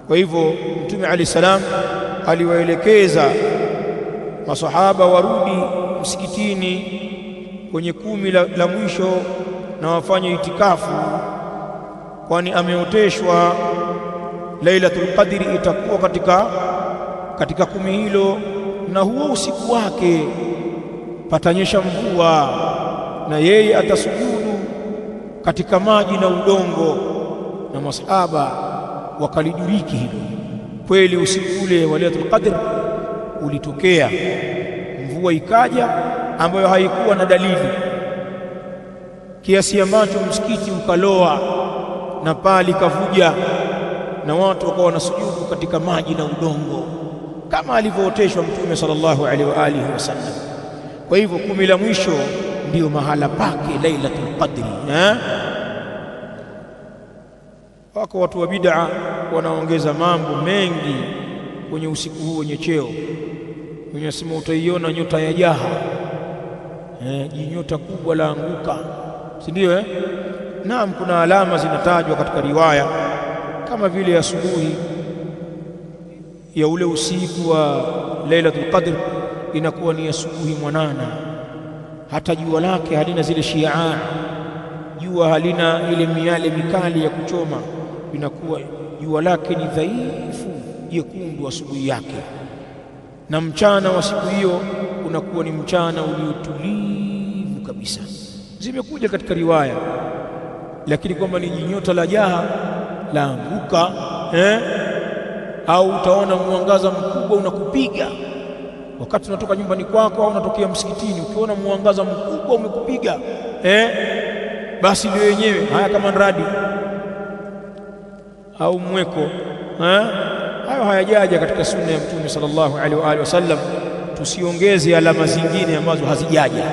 Kwa hivyo Mtume alayhi salam aliwaelekeza masahaba warudi msikitini kwenye 10 la mwisho na wafanye itikafu, kwani ameoteshwa Lailatul Qadri itakuwa katika 10 hilo, na huo usiku wake patanyesha mvua na yeye atasujudu katika maji na udongo. Na masahaba wakalidiriki hilo. Kweli usiku ule wa Lailatul Qadr ulitokea mvua ikaja ambayo haikuwa na dalili, kiasi ambacho msikiti ukaloa na paa likavuja na watu wakawa wanasujudu katika maji na udongo kama alivyooteshwa Mtume sallallahu alaihi wa alihi wasallam. Kwa hivyo 10 la mwisho ndiyo mahala pake Lailatul Qadri. Wako watu wa bid'a wanaongeza mambo mengi kwenye usiku huu wenye cheo. Wanasema utaiona nyota ya jaha, jinyota kubwa la anguka, si ndio? Naam, kuna alama zinatajwa katika riwaya kama vile asubuhi ya ule usiku wa Lailatul Qadr inakuwa ni asubuhi mwanana, hata jua lake halina zile shiaa, jua halina ile miale mikali ya kuchoma, inakuwa jua lake ni dhaifu jekundu asubuhi yake, na mchana wa siku hiyo unakuwa ni mchana uliotulivu kabisa. Zimekuja katika riwaya, lakini kwamba ni jinyota la jaha la anguka, au utaona mwangaza mkubwa unakupiga wakati unatoka nyumbani kwako au unatokea msikitini, ukiona mwangaza mkubwa umekupiga, basi ndio yenyewe haya, kama radi au mweko, hayo hayajaja katika sunna ya Mtume sallallahu alaihi wa alihi wasallam. Tusiongeze alama zingine ambazo hazijaja.